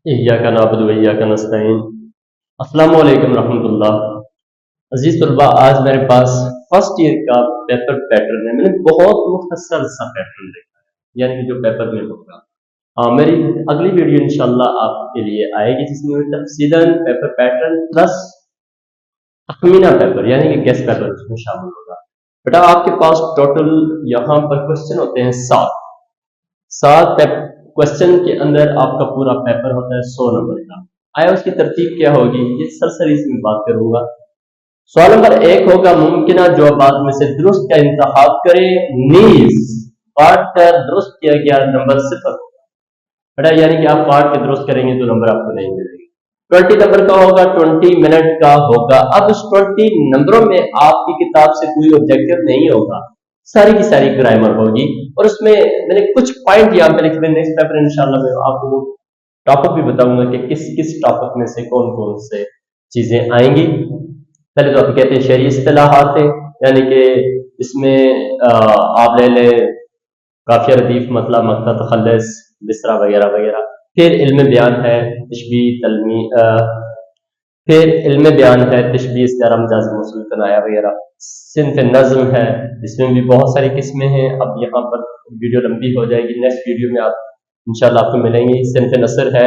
इय्याका नअबुदु व इय्याका नस्तईन। अस्सलामु अलैकुम रहमतुल्लाह। अजीज तलबा, आज मेरे पास फर्स्ट ईयर का पेपर पैटर्न है। मैंने बहुत मुख्तसर सा पैटर्न देखा है, यानी कि जो पेपर में होगा। मेरी अगली वीडियो इंशाल्लाह आपके लिए आएगी, जिसमें मैं तफसीलन पेपर पैटर्न प्लस तखमीना पेपर यानी कि गेस पेपर उसमें शामिल होगा। बेटा, आपके पास टोटल यहाँ पर क्वेश्चन होते हैं सात क्वेश्चन के अंदर आपका पूरा पेपर होता है 100 नंबर का। आया उसकी तरतीब क्या होगी, ये सरसरी में बात करूंगा। सवाल नंबर 1 होगा, मुमकिन जवाबात में से दुरुस्त का इंतखाब करें। नीज पार्ट कर दुरुस्त किया गया नंबर 0 बेटा, यानी कि आप पार्ट के दुरुस्त करेंगे तो नंबर आपको नहीं मिलेगा। 20 नंबर का होगा, 20 मिनट का होगा। अब उस 20 नंबरों में आपकी किताब से कोई ऑब्जेक्टिव नहीं होगा, सारी की सारी ग्रामर होगी। और उसमें मैंने कुछ पॉइंट यहाँ पे लिखे हुए, नेक्स्ट पेपर इंशाल्लाह मैं आपको वो टॉपिक भी बताऊंगा कि किस किस टॉपिक में से कौन कौन से चीजें आएंगी। पहले तो आप कहते हैं शहरी इस्तिलाहात है, यानी कि इसमें आप ले लें काफिया, रदीफ, मतलब, मक्ता, तखल्लुस, बिसरा वगैरह वगैरह। फिर इल्म बयान है, तशबीह, तलमी, फिर इल्म बयान है, तशबीह, इस्तिआरा, मजाज, मौसूल, कनाया वगैरह। सिन्फ नज़्म है, इसमें भी बहुत सारी किस्में हैं। अब यहाँ पर वीडियो लंबी हो जाएगी, नेक्स्ट वीडियो में आप इंशाल्लाह आपको मिलेंगी। सिन्फ नसर है।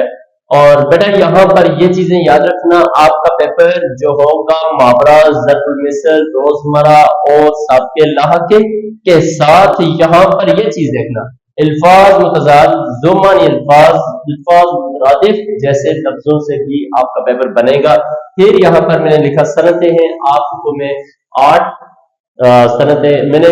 और बेटा, यहाँ पर ये चीजें याद रखना, आपका पेपर जो होगा मुहावरा, ज़रबुल मिसल, रोजमर्रा और साबिक़े लाहिक़े के साथ यहाँ पर ये चीज देखना, अल्फाज मुतज़ाद, ज़ुमानी अल्फाज, अल्फाज मुतरादिफ जैसे लफ्जों से भी आपका पेपर बनेगा। फिर यहाँ पर मैंने लिखा सनतें हैं, आपको मैं 8 सनतें मैंने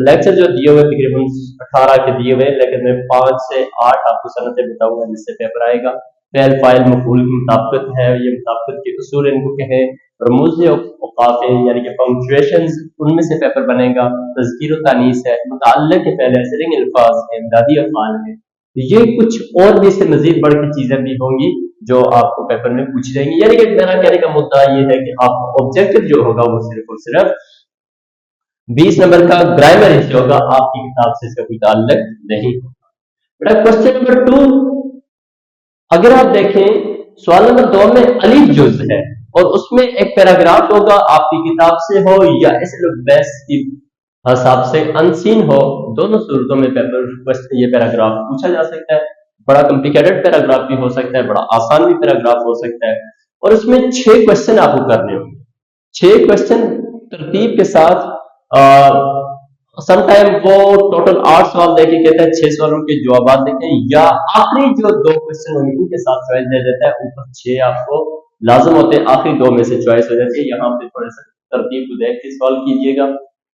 लेक्चर जो दिए हुए तकरीबन 18 के दिए हुए, लेकिन मैं 5 से 8 आपको सनतें बताऊंगा जिससे पेपर आएगा। फेल, फाइल, मफूल की मुताबिकत है, ये मुताबिकत के उसूल इनको कहें। रमूज़ औक़ाफ़ यानी कि पंक्चुएशंस, उनमें से पेपर बनेगा। तज़कीर व तानीस है, मुतअल्लिक़ के पहले असरिंग अल्फाज है, इमदादी अफ़आल है। ये कुछ और भी इससे मजीद बढ़ की चीजें भी होंगी जो आपको पेपर में पूछी जाएंगी। यानी कि मेरा कहने का मुद्दा ये है कि आप ऑब्जेक्टिव जो होगा वो सिर्फ और सिर्फ 20 नंबर का ग्रामर हिस्सा होगा, आपकी किताब से इसका कोई ताल्लुक नहीं होगा। बेटा, क्वेश्चन नंबर 2 अगर आप देखें, सवाल नंबर 2 में अलीफ जुज है और उसमें एक पैराग्राफ होगा, आपकी किताब से हो या ऐसे लोग बेस्ट की हिसाब से अनसीन हो, दोनों सूरतों में पेपर ये पैराग्राफ पूछा जा सकता है। बड़ा कॉम्प्लिकेटेड पैराग्राफ भी हो सकता है, बड़ा आसान भी पैराग्राफ हो सकता है। और उसमें 6 क्वेश्चन आपको करने होंगे। 6 क्वेश्चन तरतीब के साथ। समटाइम वो टोटल 8 सवाल देके कहता है 6 सवालों के जवाब देखें, या आखिरी जो 2 क्वेश्चन होंगे उनके साथ चॉइस दे देता है। ऊपर 6 आपको लाजम होते हैं, आखिरी 2 में से चॉइस हो जाती है। यहाँ पे थोड़ा सा तरतीब को देख के सवाल कीजिएगा।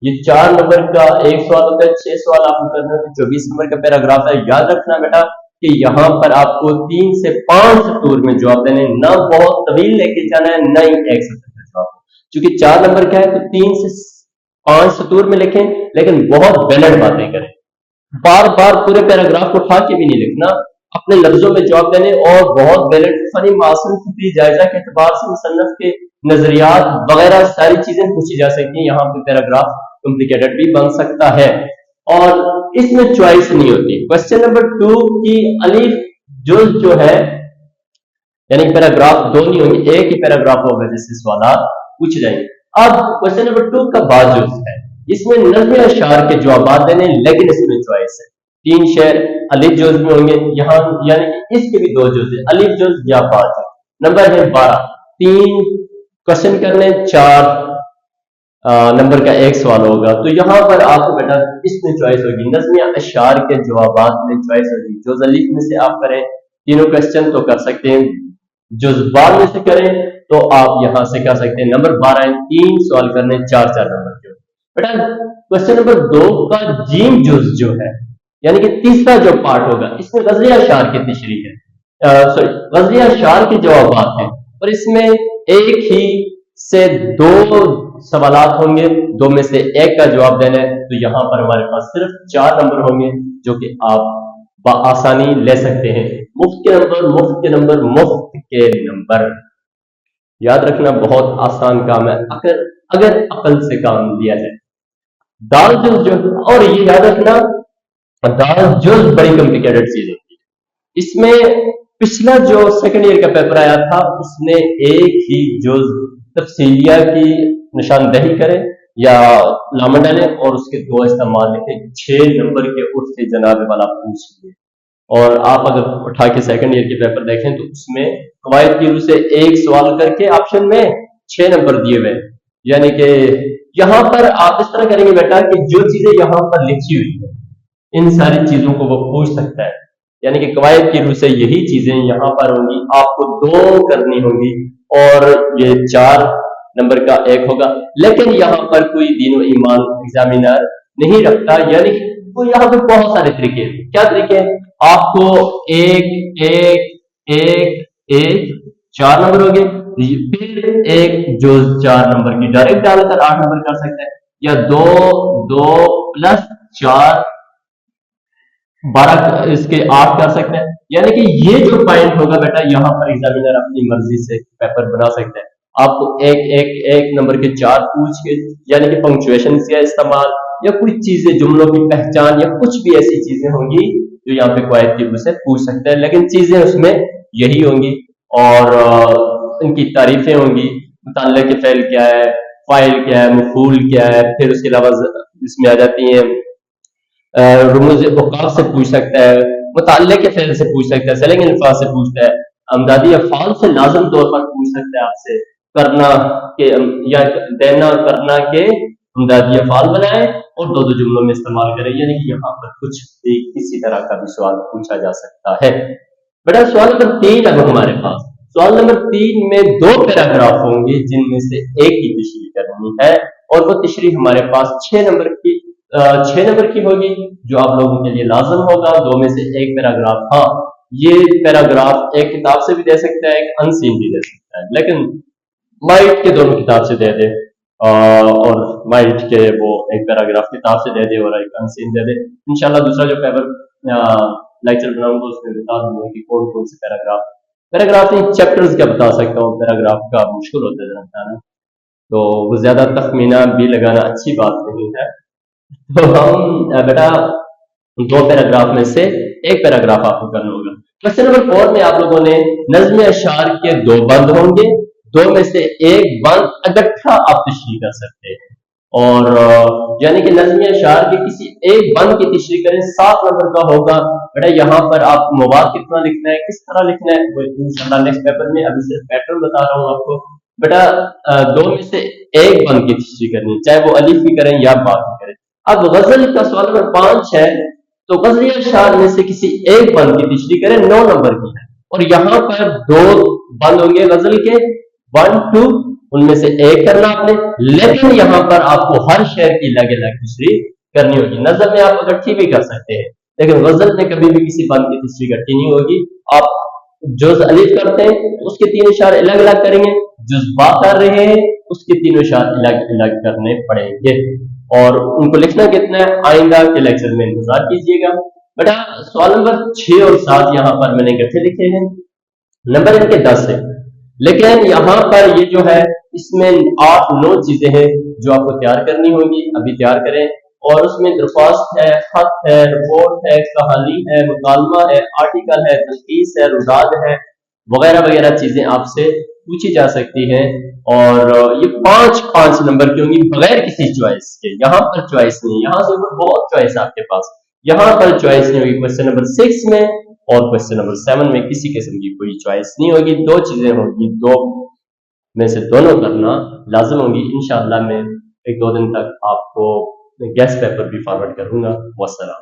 ये 4 नंबर का एक सवाल होता है, 6 सवाल आपको करने होते हैं। 24 नंबर का पैराग्राफ है। याद रखना बेटा कि यहाँ पर आपको 3 से 5 सतूर में जवाब देने, ना बहुत तवील लेके जाना है, ना ही एक सतूर में जवाब। चूंकि 4 नंबर का है तो 3 से 5 सतूर में लिखें, लेकिन बहुत बैलेंस बातें करें। बार बार पूरे पैराग्राफ को उठा के भी नहीं लिखना, अपने लफ्जों में जवाब देने। और बहुत बैलेंस, फनी, मासूम, फिक्री जायजा के एतबार से मुसन्नफ के नजरियात वगैरह सारी चीजें पूछी जा सकती हैं। यहाँ पे पैराग्राफ कॉम्प्लिकेटेड भी बन सकता है और इसमें चॉइस नहीं होती। क्वेश्चन नंबर 2 की अलीफ जुज जो है, यानी पैराग्राफ 2 नहीं होंगे, एक ही पैराग्राफ होगा जिससे सवाल पूछ जाएंगे। अब क्वेश्चन नंबर 2 का बाजुज है, इसमें नज़्म अशार के जवाब देने, लेकिन इसमें चॉइस है। 3 शेर अलिफ जुज में होंगे यहाँ, यानी कि इसके भी 2 जुज है, अलिफ जुज या बाजुज। नंबर है 12, 3 क्वेश्चन करने, 4 नंबर का एक सवाल होगा। तो यहाँ पर आपको बेटा इसमें चॉइस होगी, नज़्म अशार के जवाब में चॉइस होगी। जो अलिफ में से आप करें तीनों क्वेश्चन तो कर सकते हैं, जुज़बान में से करें तो आप यहां से कर सकते हैं। नंबर 12 है, 3 सवाल करने, 4 नंबर के। बेटा, क्वेश्चन नंबर 2 का जीम जुज जो है, यानी कि तीसरा जो पार्ट होगा, इसमें गज़ल अशार की तशरीह है, सॉरी गज़ल अशार के जवाब हैं। और इसमें एक ही से 2 सवालात होंगे, 2 में से एक का जवाब देना है। तो यहां पर हमारे पास सिर्फ 4 नंबर होंगे जो कि आप आसानी ले सकते हैं। मुफ्त के नंबर, मुफ्त के नंबर, मुफ्त के नंबर। याद रखना बहुत आसान काम है अगर अकल से काम लिया जाए। दाल जुज जो, और ये याद रखना दाल जुज बड़ी कॉम्प्लिकेटेड चीज होती है। इसमें पिछला जो सेकंड ईयर का पेपर आया था उसने एक ही जो तफसीलिया की निशानदही करे या लामा डाले और उसके दो इस्तेमाल लिखे, 6 नंबर के उससे जनाब वाला पूछ लिए। और आप अगर उठा के सेकंड ईयर के पेपर देखें तो उसमें कवायद की रूह से एक सवाल करके ऑप्शन में 6 नंबर दिए हुए, यानी कि यहाँ पर आप इस तरह करेंगे बेटा कि जो चीजें यहाँ पर लिखी हुई है इन सारी चीजों को वो पूछ सकता है, यानी कि कवायद की रूह से यही चीजें यहाँ पर होंगी, आपको 2 करनी होंगी और ये 4 नंबर का एक होगा। लेकिन यहाँ पर कोई दीन व ईमान एग्जामिनर नहीं रखता, यानी तो यहाँ पे बहुत सारे तरीके हैं। क्या तरीके हैं? आपको एक एक एक एक 4 नंबर हो गए, फिर एक जो 4 नंबर की डायरेक्ट डालकर 8 नंबर कर सकते हैं, या 2 2 प्लस 4 12 इसके 8 कर सकते हैं। यानी कि ये जो पॉइंट होगा बेटा यहाँ पर एग्जामिनर अपनी मर्जी से पेपर बना सकते हैं। आपको एक एक एक नंबर के 4 पूछ के, यानी कि पंक्चुएशन का इस्तेमाल या कुछ चीजें जुमलों की पहचान या कुछ भी ऐसी चीजें होंगी जो यहाँ पे कवायद की वजह से पूछ सकते हैं, लेकिन चीजें उसमें यही होंगी और इनकी तारीफें होंगी, मुतल्लिक़ के फ़ेल क्या है, फाइल क्या है, मफ़ूल क्या है, फिर उसके अलावा इसमें आ जाती है रुमूज़ औक़ाफ़ से पूछ सकता है, मुतल्लिक़ के फ़ेल से पूछ सकता है, सेलिंग अल्फ़ाज़ से पूछता है, अमदादी अफ़आल से लाज़िम तौर पर पूछ सकता है आपसे, करना के या देना करना के अमदादी अफ़आल बनाए और 2 जुमलों में इस्तेमाल करें, यानी कि यहाँ पर कुछ भी किसी तरह का भी सवाल पूछा जा सकता है। बेटा सवाल नंबर 3 अब हमारे पास, सवाल नंबर 3 में 2 पैराग्राफ होंगे जिनमें से एक की तशरीह करनी है और वो तशरीह हमारे पास 6 नंबर की होगी, जो आप लोगों के लिए लाजम होगा। 2 में से एक पैराग्राफ, हाँ ये पैराग्राफ एक किताब से भी दे सकता है, एक अनसीन भी दे सकता है, लेकिन माइट के दोनों किताब से दे दे और माइट के वो एक पैराग्राफ किताब से दे दे और एक अनसीन दे दे। इंशाल्लाह दूसरा जो पेपर लेक्चर बनाऊंगा उसमें बता दूंगा कि कौन कौन से पैराग्राफ नहीं, चैप्टर्स का बता सकता हूँ, पैराग्राफ का मुश्किल होता है बताना, तो वो ज्यादा तखमीना भी लगाना अच्छी बात नहीं है। तो हम बेटा 2 पैराग्राफ में से एक पैराग्राफ आपको करना होगा। क्वेश्चन नंबर 4 में आप लोगों ने नज़्म अशार के 2 बंद होंगे, 2 में से एक बंद इकट्ठा आप तशरीह कर सकते हैं और यानी कि नज़्म अशार के किसी एक बंद की तशरीह करें, 7 नंबर का होगा। बेटा यहाँ पर आप मवाद कितना लिखना है, किस तरह लिखना है, वो इंशाल्लाह नेक्स्ट पेपर में, अभी सिर्फ पैटर्न बता रहा हूँ आपको। बेटा 2 में से एक बंद की तशरीह करनी है, चाहे वो अलिफ की करें या बा की करें। अब गजल का सवाल नंबर 5 है, तो गजल अशार में से किसी एक बंद की तशरीह करें, 9 नंबर की है और यहाँ पर 2 बंद होंगे गजल के, 1 2, उनमें से एक करना आपने, लेकिन यहाँ पर आपको हर शेर की अलग अलग तशरीह करनी होगी। नज़म में आप इकट्ठी भी कर सकते हैं, लेकिन गजल में कभी भी किसी बंद की तशरीह इकट्ठी नहीं होगी। आप जुज़ अलिफ करते हैं तो उसके 3 इशारे अलग अलग करेंगे, जुज़ बा कर रहे हैं उसके 3 इशारे अलग अलग करने पड़ेंगे और उनको लिखना कितना है, आइंदा के लेक्चर में इंतजार कीजिएगा। बेटा सवाल नंबर 6 और 7 यहाँ पर मैंने इकट्ठे लिखे हैं, नंबर इनके 10 है, लेकिन यहाँ पर ये जो है इसमें 8-9 चीजें हैं जो आपको तैयार करनी होगी, अभी तैयार करें। और उसमें दरख्वास्त है, खत है, रिपोर्ट है, कहानी है, मुकालमा है, आर्टिकल है, तशखीस है, रुदाद है, वगैरह वगैरह चीजें आपसे पूछी जा सकती हैं और ये 5-5 नंबर की होंगी बगैर किसी चॉइस के। यहाँ पर चॉइस नहीं, यहाँ से ऊपर बहुत चॉइस है आपके पास, यहाँ पर चॉइस नहीं होगी। क्वेश्चन नंबर 6 में और क्वेश्चन नंबर 7 में किसी किस्म की कोई चॉइस नहीं होगी, 2 चीजें होगी, 2 में से दोनों करना लाजिम होगी। इंशाअल्लाह मैं 1-2 दिन तक आपको गेस्ट पेपर भी फॉरवर्ड करूंगा। वस्सलाम।